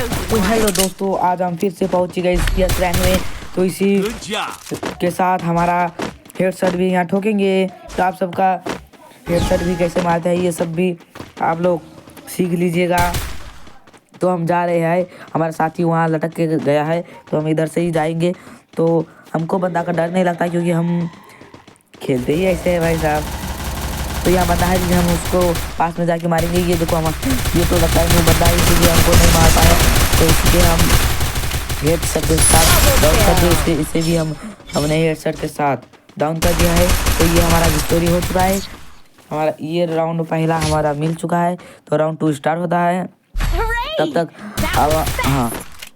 तो हेलो दोस्तों, आज हम फिर से पहुंच गए इस PS रैंक में। तो इसी के साथ हमारा हेडशॉट भी यहाँ ठोकेंगे। तो आप सबका हेडशॉट भी कैसे मारते हैं ये सब भी आप लोग सीख लीजिएगा। तो हम जा रहे हैं, हमारा साथी वहाँ लटक के गया है तो हम इधर से ही जाएंगे। तो हमको बंदा का डर नहीं लगता क्योंकि हम खेलते ही ऐसे हैं भाई साहब। तो यहाँ बंदा है जिसे हम उसको पास में जाके मारेंगे। ये देखो हम ये तो लगता है न्यू बंदा है इसलिए हमको नहीं मार पाया। तो इसलिए हम हेडशॉट के साथ डाउन कर दिए। इसे भी हमने हेडशॉट के साथ डाउन कर दिया है। तो ये हमारा विक्टोरी हो चुका है। हमारा ये राउंड पहला हमारा मिल चुका है। तो राउंड 2 स्टार्ट होता है तब तक। अब हाँ,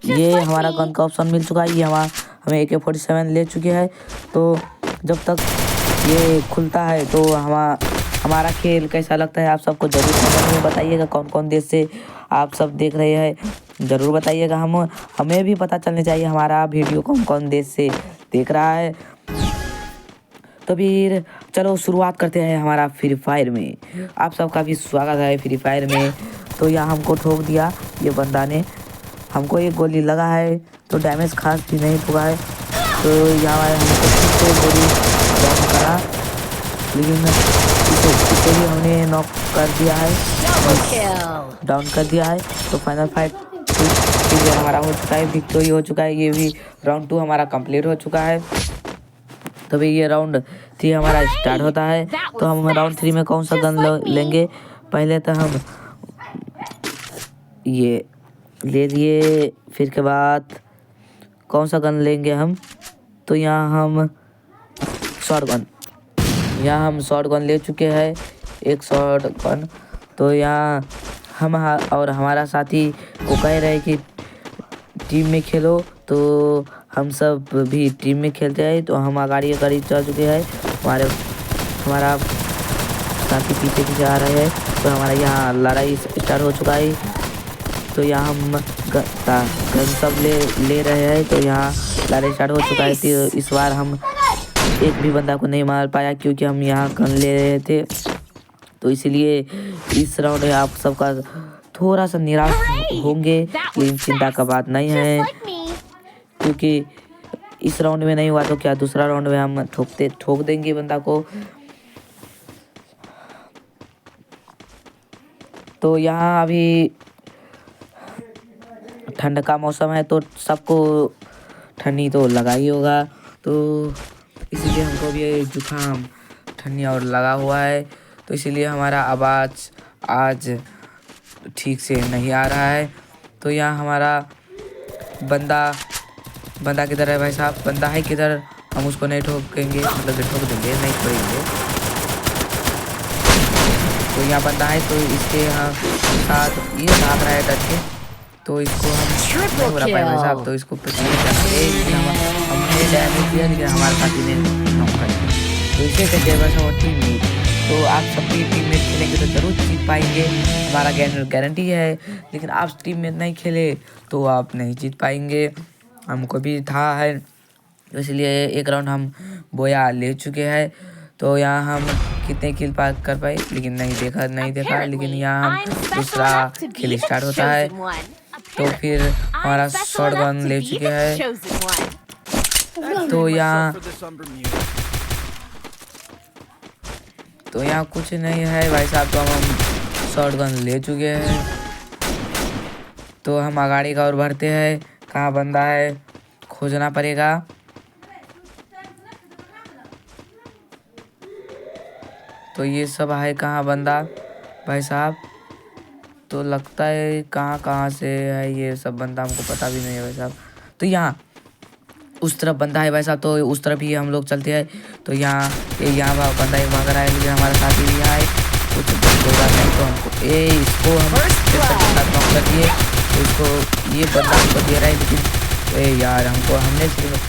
ये हमारा गन का ऑप्शन मिल चुका है। ये हमें AK-47 ले चुके हैं। तो जब तक ये खुलता है तो हमारा खेल कैसा लगता है आप सबको ज़रूर कमेंट में बताइएगा। कौन कौन देश से आप सब देख रहे हैं ज़रूर बताइएगा। हमें भी पता चलना चाहिए हमारा वीडियो कौन कौन देश से देख रहा है। तो फिर चलो शुरुआत करते हैं हमारा फ्री फायर में। आप सबका भी स्वागत है फ्री फायर में। तो यहाँ हमको ठोक दिया ये बंदा ने। हमको एक गोली लगा है तो डैमेज खास भी नहीं हुआ है। तो यहाँ हमको फिर से गोली डाउन करा, लेकिन इसे भी हमने नॉक कर दिया है, डाउन कर दिया है। तो फाइनल फाइट हमारा हो चुका है, विक्टोरी हो चुका है। ये भी राउंड 2 हमारा कंप्लीट हो चुका है। तो भी ये राउंड 3 हमारा स्टार्ट होता है। तो हम राउंड 3 में कौन सा गन लेंगे? पहले तो हम ये ले लिए, फिर के बाद कौन सा गन लेंगे हम? तो यहाँ हम शॉट गन ले चुके हैं, एक शॉट गन। तो यहाँ हम और हमारा साथी को कह रहे हैं कि टीम में खेलो। तो हम सब भी टीम में खेलते हैं। तो हम आगाड़ी चल चुके हैं। हमारा साथी पीछे आ रहे हैं। तो हमारा यहाँ लड़ाई स्टार्ट हो चुका है। तो यहाँ हम गन सब ले रहे हैं। तो यहाँ लड़ाई स्टार्ट हो चुका है। तो इस बार हम एक भी बंदा को नहीं मार पाया क्योंकि हम यहाँ गन ले रहे थे। तो इसलिए इस राउंड में आप सबका थोड़ा सा निराश होंगे, लेकिन चिंता का बात नहीं है क्योंकि इस राउंड में नहीं हुआ तो क्या दूसरा राउंड में हम ठोक देंगे बंदा को। तो यहाँ अभी ठंड का मौसम है तो सबको ठंडी तो लगा ही होगा। तो इसीलिए हमको भी जुकाम ठंडी और लगा हुआ है। तो इसीलिए हमारा आवाज़ आज ठीक से नहीं आ रहा है। तो यहाँ हमारा बंदा किधर है भाई साहब? बंदा है किधर? हम उसको नहीं ठोकेंगे, मतलब ठोक देंगे, नहीं छोड़ेंगे। तो यहाँ बंदा है तो इसके यहाँ साथ ये भाग रहा है डर के। तो इसको हम नहीं उड़ा पाए भाई साहब। तो इसको हमने डैमेज दिया लेकिन हमारे साथी ने नॉक कर दिया। तो इसे कहते हैं वैसा टीम मेट। तो आप सब भी टीम में खेलेंगे तो ज़रूर जीत पाएंगे, हमारा गारंटी है। लेकिन आप टीम में नहीं खेले तो आप नहीं जीत पाएंगे, हमको भी था है। तो इसलिए एक राउंड हम बोया ले चुके हैं। तो यहाँ हम कितने किल पार कर पाए लेकिन नहीं देखा। लेकिन यहाँ हम दूसरा खेल स्टार्ट होता है। तो फिर हमारा शॉट गन ले चुके हैं। तो यहाँ कुछ नहीं है भाई साहब। तो हम शॉट गन ले चुके हैं। तो हम आगाड़ी का और बढ़ते हैं। कहाँ बंदा है खोजना पड़ेगा। तो ये सब है कहाँ बंदा भाई साहब? तो लगता है कहाँ से है ये सब बंदा, हमको पता भी नहीं है भाई साहब। तो यहाँ उस तरफ बंदा है भाई साहब, तो उस तरफ ही हम लोग चलते हैं। तो यहाँ बंदा एक भाग रहा है लेकिन हमारा साथी भी यहाँ है। कुछ होगा नहीं तो हमको इसको हम नॉक कर दिए। तो इसको ये बंदा हमको दे रहा है लेकिन यार हमने सिर्फ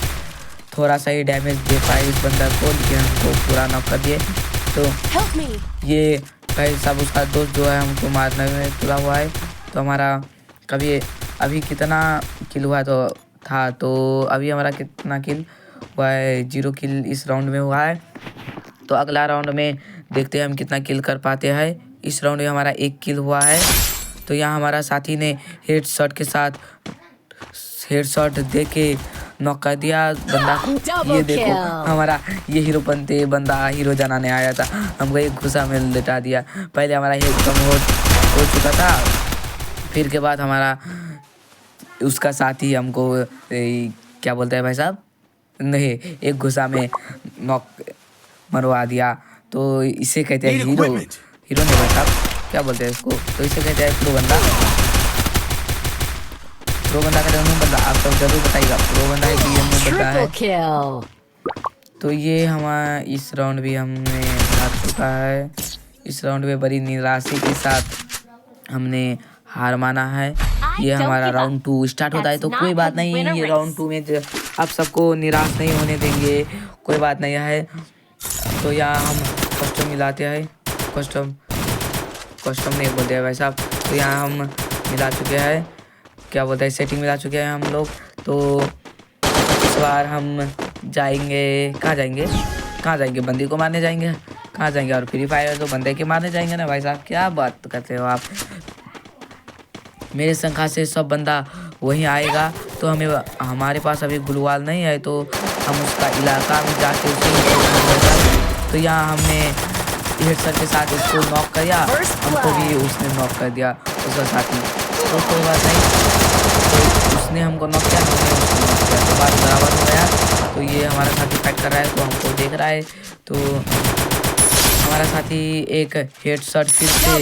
थोड़ा सा ही डैमेज दे पाए इस बंदा को, लेकिन हमको पूरा नॉक कर दिए। तो ये भाई साहब उसका दोस्त जो है हमको मारने में तुला हुआ है। तो हमारा अभी कितना किल हुआ था। तो अभी हमारा कितना किल हुआ है? 0 किल इस राउंड में हुआ है। तो अगला राउंड में देखते हैं हम कितना किल कर पाते हैं। इस राउंड में हमारा 1 किल हुआ है। तो यहाँ हमारा साथी ने हेडशॉट के साथ हेडशॉट दे के नॉक कर दिया बंदा को। ये देखो हमारा ये हीरो बनते बंदा हीरो जनाने आया था, हमको एक घुसा में लिटा दिया। पहले हमारा हेड कम हो चुका था, फिर के बाद हमारा उसका साथी हमको क्या बोलते हैं भाई साहब, नहीं एक घुसा में नॉक मरवा दिया। तो इसे कहते हैं हीरो नहीं भाई साहब, क्या बोलते हैं इसको, तो इसे कहते हैं प्रो बंदा का नूब बंदा। आप सब जरूर बताइएगा प्रो बंदा है कि ये नूब बंदा है। तो ये हमारा इस राउंड भी हमने हार चुका है। इस राउंड में बड़ी निराशा के साथ हमने हार माना है। ये हमारा राउंड 2 स्टार्ट होता है। तो कोई बात नहीं, ये राउंड 2 में आप सबको निराश नहीं होने देंगे, कोई बात नहीं है। तो यहाँ हम कस्टम मिलाते हैं, कस्टम नहीं बोलते हैं भाई साहब। तो यहाँ हम मिला चुके हैं, क्या बोलते हैं, सेटिंग मिला चुके हैं हम लोग। तो इस बार हम जाएंगे, कहाँ जाएंगे, बंदी को मारने जाएंगे, कहाँ जाएंगे, और फ्री फायर तो बंदे के मारने जाएंगे ना भाई साहब, क्या बात करते हो आप। मेरे संख्या से सब बंदा वहीं आएगा। तो हमारे पास अभी गुलवाल नहीं है, तो हम उसका इलाका में जाके तो यहाँ हमने हेडशॉट के साथ उसको नॉक किया, हमको भी उसने नॉक कर दिया उसका साथी। तो कोई बात नहीं, तो उसने हमको नॉक किया, हमने उसको नॉक किया, तो बात बराबर हो गया। तो ये हमारा साथी फाइट कर रहा है, तो हमको देख रहा है। तो हमारा साथी एक हेडशॉट फिर से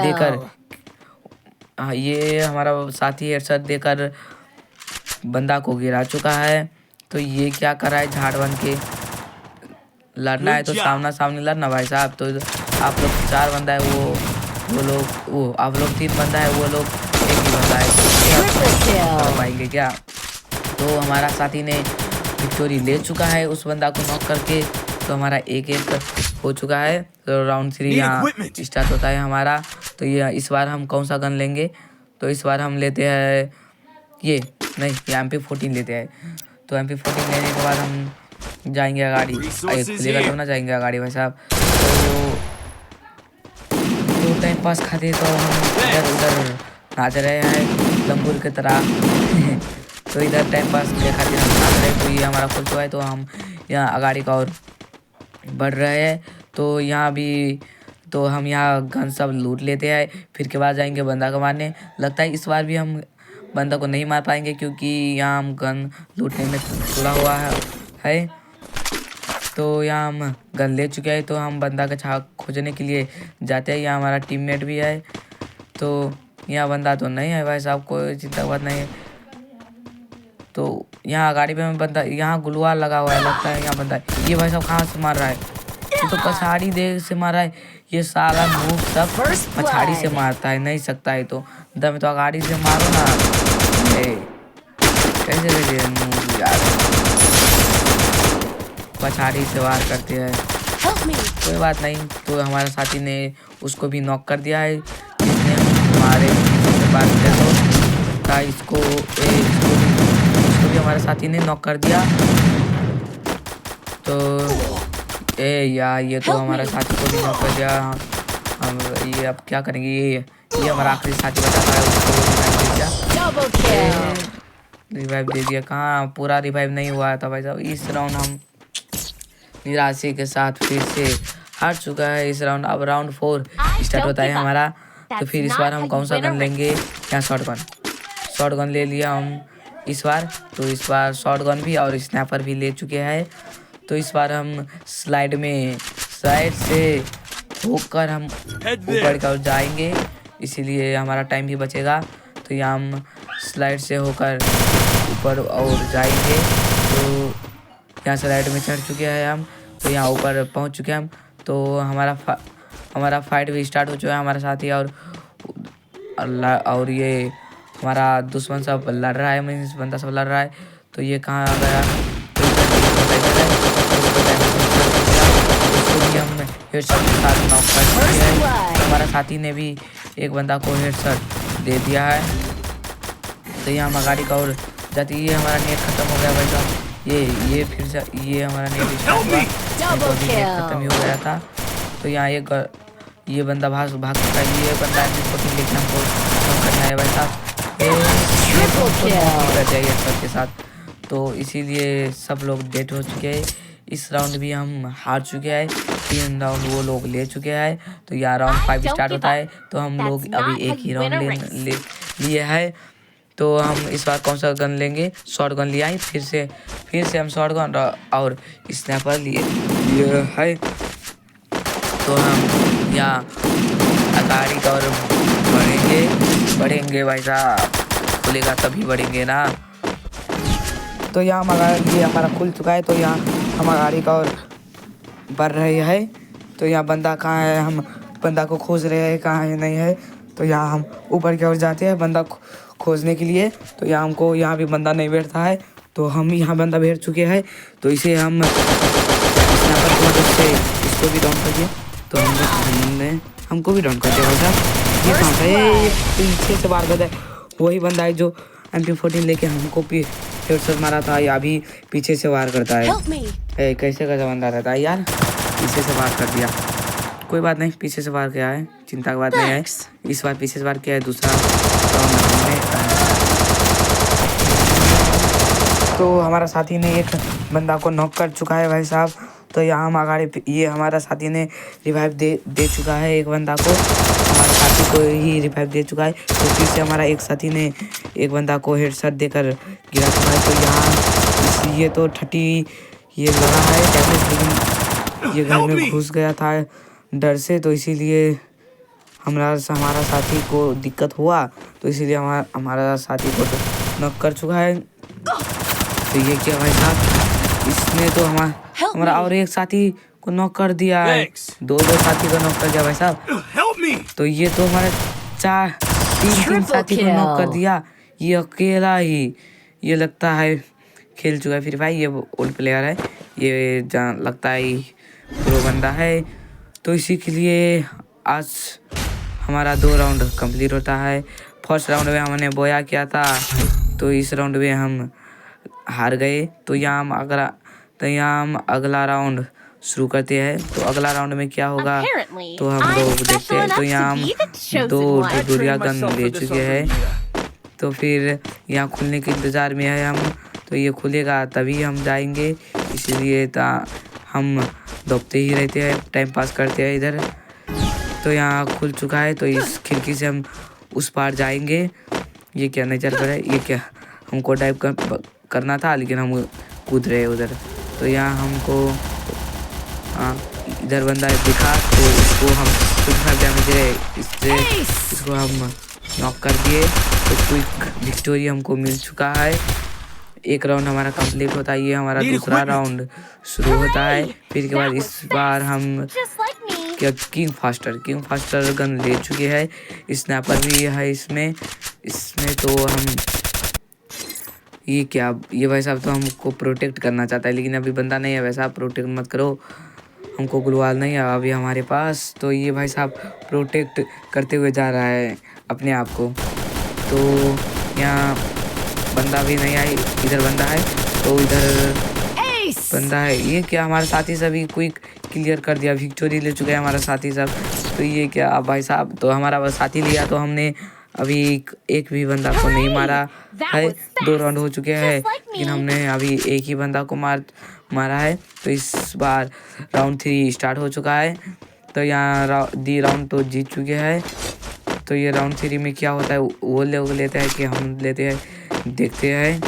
देकर, हाँ ये हमारा साथी हेडशॉट देकर बंदा को गिरा चुका है। तो ये क्या कर रहा है, झाड़ बन के लड़ना है तो सामने लड़ना भाई साहब। तो आप लोग 4 बंदा है, वो आप लोग 3 बंदा है, वो लोग 1 ही बंदा है, तो पाएंगे क्या। तो हमारा साथी ने विक्टोरी ले चुका है उस बंदा को नॉक करके। तो हमारा 1-1 हो चुका है। तो राउंड 3 यहाँ स्टार्ट होता है हमारा। तो ये इस बार हम कौन सा गन लेंगे, तो इस बार हम लेते हैं ये MP14 लेते हैं। तो MP14 लेने के बाद हम जाएंगे अगाड़ी, खुलेगा तो ना जाएंगे अगाड़ी भाई साहब। तो टाइम पास खाते तो हम इधर उधर नाच रहे हैं लंगूर की तरह तो इधर टाइम पास के खाते हम नाच रहे हैं। तो ये हमारा खुल चुका है, तो हम यहाँ अगाड़ी का और बढ़ रहे हैं। तो यहाँ भी तो हम यहाँ गन सब लूट लेते हैं, फिर के बाद जाएंगे बंदा को मारने। लगता है इस बार भी हम बंदा को नहीं मार पाएंगे, क्योंकि यहाँ हम गन लूटने में तुला हुआ है। तो यहाँ हम गन ले चुके हैं, तो हम बंदा का छाप खोजने के लिए जाते हैं। यहाँ हमारा टीममेट भी है। तो यहाँ बंदा तो नहीं है भाई साहब, कोई चिंता की बात नहीं है। तो यहाँ गाड़ी पे बंदा, यहाँ गुलवाल लगा हुआ है, लगता है यहाँ बंदा है। ये भाई साहब कहाँ से मार रहा है, ये तो पछाड़ी दे से मार रहा है। ये साला मूव सब पछाड़ी से मारता है, नहीं सकता है तो दम तो गाड़ी से मारो ना। कैसे मूव यार, पछाड़ी से वार करते हैं, कोई बात नहीं। तो हमारे साथी ने उसको भी नॉक कर दिया है, जिसने हमारे से बात किया तो इसको भी हमारे साथी ने नॉक कर दिया। तो यार ये तो हमारा साथी को भी नॉक कर दिया। हम ये अब क्या करेंगे, ये हमारा आखिरी साथी बताता है, उसको रिवाइव दे दिया। कहाँ पूरा रिवाइव नहीं हुआ था भाई साहब। इस राउंड हम निराशा के साथ फिर से हार चुका है इस राउंड। अब राउंड 4 स्टार्ट होता है हमारा। तो फिर इस बार हम कौन सा गन लेंगे, यहाँ शॉर्ट गन ले लिया हम इस बार। तो इस बार शॉर्ट गन भी और स्नैपर भी ले चुके हैं। तो इस बार हम साइड से होकर हम ऊपर की ओर जाएंगे, इसीलिए हमारा टाइम भी बचेगा। तो यहाँ हम स्लाइड से होकर ऊपर और जाएंगे। तो यहाँ स्लाइड में चढ़ चुके हैं हम, तो यहाँ ऊपर पहुँच चुके हैं हम। तो हमारा फाइट भी स्टार्ट हो चुका है हमारे साथी और ये हमारा दुश्मन सब लड़ रहा है, मीन्स बंदा सब लड़ रहा है। तो ये कहाँ आ गया, हम हेडशॉट के साथ नॉक कर दिया है। हमारा साथी ने भी एक बंदा को हेडशॉट दे दिया है। तो यहाँ हम गाड़ी का और जाती, ये हमारा नेट खत्म हो गया भाई साहब। ये फिर से ये हमारा नेट खत्म ही हो गया था। तो यहाँ ये बंदा भाग चुका है, ये बंदा लेके हमको कन्फर्म करना है भाई साहब। कर जाइए सबके साथ, तो इसीलिए सब लोग डेट हो चुके हैं। इस राउंड भी हम हार चुके हैं, 3 राउंड वो लोग ले चुके हैं। तो यह राउंड 5 स्टार्ट होता है, तो हम लोग अभी एक ही राउंड लिए है। तो हम इस बार कौन सा गन लेंगे, शॉर्ट गन लिया है, फिर से हम शॉर्ट गन और स्नैपर लिए है। तो हम यहाँ अगाड़ी की ओर बढ़ेंगे भाई साहब, खुलेगा तभी बढ़ेंगे ना। तो यहाँ हमारा खुल चुका है, तो यहाँ हम अगाड़ी का और बढ़ रहे हैं। तो यहाँ बंदा कहाँ है, हम बंदा को खोज रहे हैं, कहाँ है नहीं है। तो यहाँ हम ऊपर की ओर जाते हैं बंदा खोजने के लिए। तो यहाँ भी बंदा नहीं बैठता है, तो हम यहाँ बंदा बैठ चुके हैं। तो इसे हम स्नाइपर की मदद से इसको भी डाउन कर दिया। तो हमको भी डाउन कर दिया भाई साहब। ये कहाँ है, पीछे से वार करता है, वही बंदा है जो MP14 लेके हमको हेडशॉट मारा था, या भी पीछे से वार करता है। कैसे का बंदा रहता है यार, पीछे से वार कर दिया। कोई बात नहीं, पीछे से वार किया है, चिंता की बात नहीं है। इस बार पीछे से वार किया है, दूसरा राउंड हमने। तो हमारा साथी ने एक बंदा को नॉक कर चुका है भाई साहब। तो यहाँ हम आगे, ये हमारा साथी ने रिवाइव दे चुका है एक बंदा को, हमारे साथी को ही रिवाइव दे चुका है। तो फिर से हमारा एक साथी ने एक बंदा को हेडशॉट देकर गिरा चुका है। तो यहाँ ये तो 30 ये लगा है डैमेज, लेकिन ये घर में घुस गया था डर से, तो इसीलिए हमारा साथी को दिक्कत हुआ। तो इसीलिए हमारा साथी को नॉक कर चुका है। तो ये क्या भाई साहब, इसने तो हमारा और एक साथी को नॉक कर दिया है, दो साथी को नॉक कर दिया भाई साहब। तो ये तो हमारे तीन साथी को नॉक कर दिया, ये अकेला ही। ये लगता है खेल चुका है फ्री फायर, ये ओल्ड प्लेयर है, ये लगता है प्रो बंदा है। तो इसी के लिए आज हमारा 2 राउंड कंप्लीट होता है। फर्स्ट राउंड में हमने बोया किया था, तो इस राउंड में हम हार गए। तो यहाँ हम अगला राउंड शुरू करते हैं। तो अगला राउंड में क्या होगा तो हम लोग देखते हैं। तो यहाँ हम 2 डुडुरिया गन ले चुके हैं, तो फिर यहाँ खुलने के इंतज़ार में है हम। तो ये खुलेगा तभी हम जाएंगे, इसलिए हम दौड़ते ही रहते हैं, टाइम पास करते हैं इधर। तो यहाँ खुल चुका है, तो इस खिड़की से हम उस पार जाएंगे। ये क्या नजर पर है, ये क्या हमको डाइव करना था, लेकिन हम कूद रहे उधर। तो यहाँ हमको इधर बंदा दिखा, तो इसको हम इसको हम नॉक कर दिए। तो क्विक विक्टोरी हमको मिल चुका है। एक राउंड हमारा कंप्लीट होता है, ये हमारा दूसरा राउंड शुरू होता है। फिर के बाद इस बार हम किंग फास्टर गन ले चुके हैं, स्नैपर भी है इसमें। तो हम ये भाई साहब तो हमको प्रोटेक्ट करना चाहता है, लेकिन अभी बंदा नहीं है। वैसा प्रोटेक्ट मत करो, हमको ग्लूवाल नहीं है अभी हमारे पास। तो ये भाई साहब प्रोटेक्ट करते हुए जा रहा है अपने आप को। तो यहाँ बंदा भी नहीं आई, इधर बंदा है, तो इधर बंदा है। ये क्या हमारे साथी सभी क्विक क्लियर कर दिया, विक्टोरी ले चुके हैं हमारा साथी सब। तो ये क्या भाई साहब, तो हमारा साथी लिया, तो हमने अभी एक भी बंदा को नहीं मारा है। 2 राउंड हो चुके हैं, लेकिन हमने अभी एक ही बंदा को मारा है। तो इस बार राउंड 3 स्टार्ट हो चुका है। तो यहाँ राउंड तो जीत चुके हैं। तो ये राउंड 3 में क्या होता है वो लोग लेते हैं कि हम लेते हैं, देखते हैं।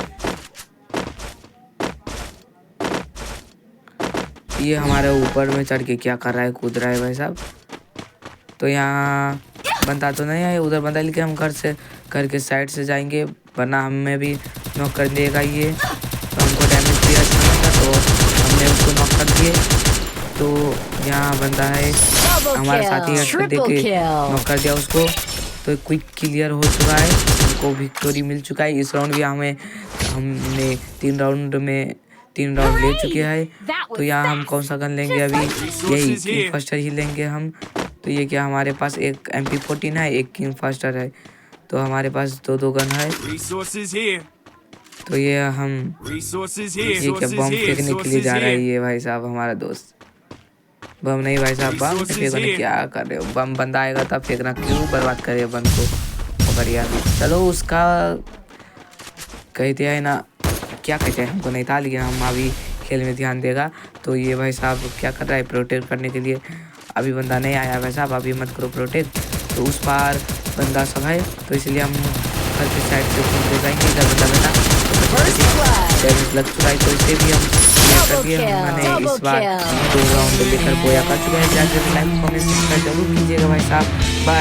ये हमारे ऊपर में चढ़ के क्या कर रहा है, कूद रहा है भाई साहब। तो यहाँ बंदा तो नहीं है, उधर बंदा, लेकिन हम घर के साइड से जाएंगे, वरना हमें भी नॉक कर देगा ये। तो हमको डैमेज दिया था, तो हमने उसको नॉक कर दिए। तो यहाँ बंदा है, हमारे साथी हेडशॉट देके नॉक कर दिया उसको। तो क्विक क्लियर हो चुका है, हमको विक्टोरी मिल चुका है। इस राउंड भी हमने 3 राउंड ले चुके हैं। तो यहाँ हम कौन सा गन लेंगे अभी, यही किंग फास्टर ही लेंगे हम। तो ये क्या हमारे पास एक MP14 है, एक किंग फास्टर है, तो हमारे पास 2 गन है। तो ये क्या बम फेंकने के लिए जा रहा है ये भाई साहब हमारा दोस्त। बम नहीं भाई साहब, बम फेंकने क्या कर रहे हो, बम बंदा आएगा तब फेंकना, क्यों बर्बाद करे बम को। बढ़िया। चलो उसका कहते हैं ना, क्या कहते हैं हमको नहीं था, लेकिन हम अभी खेल में ध्यान देगा। तो ये भाई साहब क्या कर रहा है, प्रोटेक्ट करने के लिए अभी बंदा नहीं आया भाई साहब, अभी मत करो प्रोटेक्ट। तो उस पार बंदा सब है, तो इसलिए हम घर के साइड से घूम के जाएंगे। इधर बंदा डैमेज लग चुका है, तो इसे भी हम क्लियर कर दिए। मैंने इस बार 2 राउंड लेकर बोया कर चुके हैं। जरूर कीजिएगा भाई साहब। बाय।